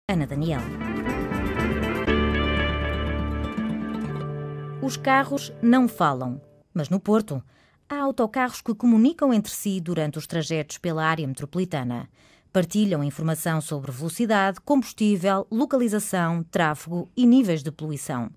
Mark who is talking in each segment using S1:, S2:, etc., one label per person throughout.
S1: Ana Daniel. Os carros não falam, mas no Porto há autocarros que comunicam entre si durante os trajetos pela área metropolitana. Partilham informação sobre velocidade, combustível, localização, tráfego e níveis de poluição.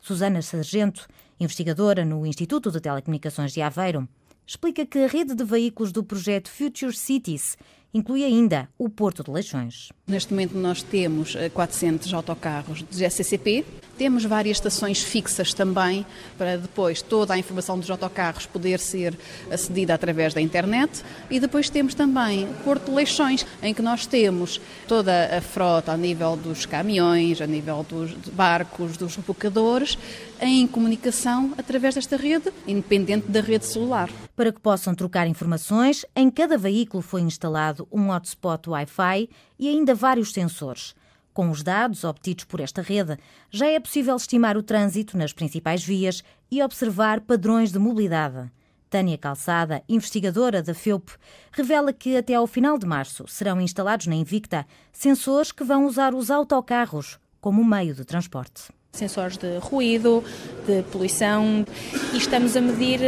S1: Susana Sargento, investigadora no Instituto de Telecomunicações de Aveiro, explica que a rede de veículos do projeto Future Cities inclui ainda o Porto de Leixões.
S2: Neste momento nós temos 400 autocarros de GCCP, temos várias estações fixas também, para depois toda a informação dos autocarros poder ser acedida através da internet, e depois temos também o Porto de Leixões, em que nós temos toda a frota a nível dos caminhões, a nível dos barcos, dos rebocadores, em comunicação através desta rede, independente da rede celular.
S1: Para que possam trocar informações, em cada veículo foi instalado um hotspot Wi-Fi e ainda vários sensores. Com os dados obtidos por esta rede, já é possível estimar o trânsito nas principais vias e observar padrões de mobilidade. Tânia Calçada, investigadora da FEUP, revela que até ao final de março serão instalados na Invicta sensores que vão usar os autocarros como meio de transporte.
S3: Sensores de ruído, de poluição, e estamos a medir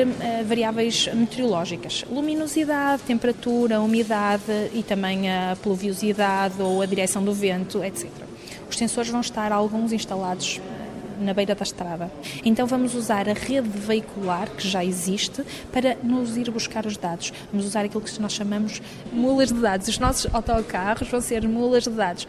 S3: variáveis meteorológicas, luminosidade, temperatura, umidade e também a pluviosidade ou a direção do vento, etc. Os sensores vão estar alguns instalados na beira da estrada. Então vamos usar a rede veicular que já existe para nos ir buscar os dados. Vamos usar aquilo que nós chamamos mulas de dados. Os nossos autocarros vão ser mulas de dados.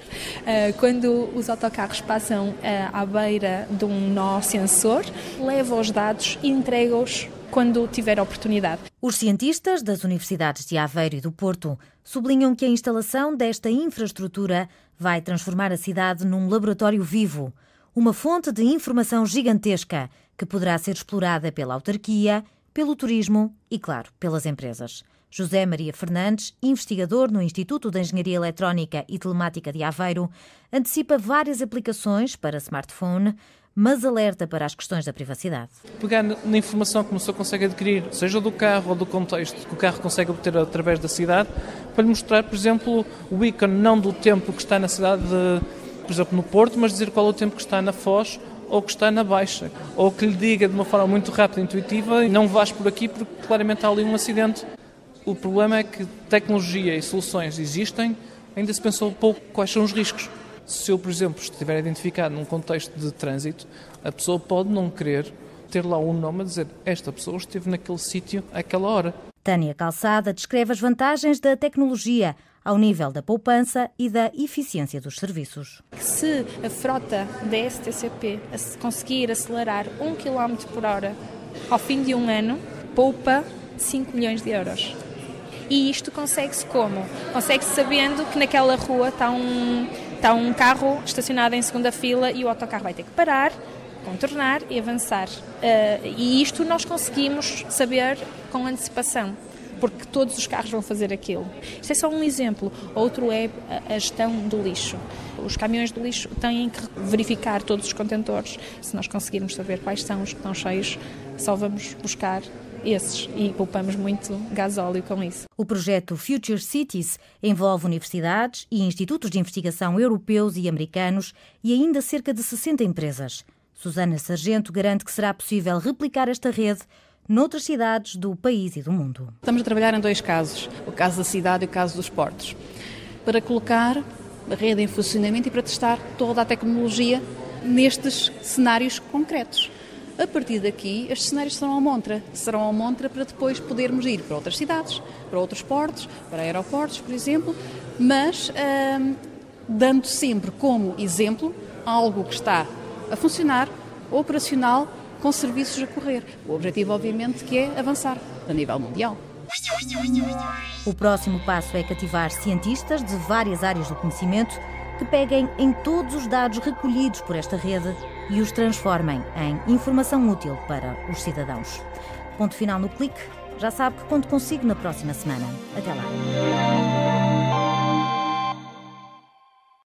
S3: Quando os autocarros passam à beira de um nó sensor, leva os dados e entrega-os quando tiver a oportunidade.
S1: Os cientistas das universidades de Aveiro e do Porto sublinham que a instalação desta infraestrutura vai transformar a cidade num laboratório vivo, uma fonte de informação gigantesca que poderá ser explorada pela autarquia, pelo turismo e, claro, pelas empresas. José Maria Fernandes, investigador no Instituto de Engenharia Eletrónica e Telemática de Aveiro, antecipa várias aplicações para smartphone, mas alerta para as questões da privacidade.
S4: Pegar na informação que uma pessoa consegue adquirir, seja do carro ou do contexto que o carro consegue obter através da cidade, para lhe mostrar, por exemplo, o ícone não do tempo que está na cidade por exemplo, no Porto, mas dizer qual é o tempo que está na Foz ou que está na Baixa. Ou que lhe diga de uma forma muito rápida e intuitiva, não vais por aqui porque claramente há ali um acidente. O problema é que tecnologia e soluções existem, ainda se pensou pouco quais são os riscos. Se eu, por exemplo, estiver identificado num contexto de trânsito, a pessoa pode não querer ter lá um nome a dizer esta pessoa esteve naquele sítio àquela hora.
S1: Tânia Calçada descreve as vantagens da tecnologia ao nível da poupança e da eficiência dos serviços.
S3: Se a frota da STCP conseguir acelerar 1 km por hora ao fim de um ano, poupa 5 milhões de euros. E isto consegue-se como? Consegue-se sabendo que naquela rua está um carro estacionado em segunda fila e o autocarro vai ter que parar, contornar e avançar. E isto nós conseguimos saber com antecipação, porque todos os carros vão fazer aquilo. Isto é só um exemplo. Outro é a gestão do lixo. Os caminhões do lixo têm que verificar todos os contentores. Se nós conseguirmos saber quais são os que estão cheios, só vamos buscar esses e poupamos muito gasóleo com isso.
S1: O projeto Future Cities envolve universidades e institutos de investigação europeus e americanos e ainda cerca de 60 empresas. Susana Sargento garante que será possível replicar esta rede noutras cidades do país e do mundo.
S2: Estamos a trabalhar em dois casos, o caso da cidade e o caso dos portos, para colocar a rede em funcionamento e para testar toda a tecnologia nestes cenários concretos. A partir daqui, estes cenários serão a montra para depois podermos ir para outras cidades, para outros portos, para aeroportos, por exemplo, mas dando sempre como exemplo algo que está a funcionar, operacional, com serviços a correr. O objetivo, obviamente, que é avançar a nível mundial.
S1: O próximo passo é cativar cientistas de várias áreas do conhecimento que peguem em todos os dados recolhidos por esta rede e os transformem em informação útil para os cidadãos. Ponto final no clique. Já sabe que conto consigo na próxima semana. Até lá.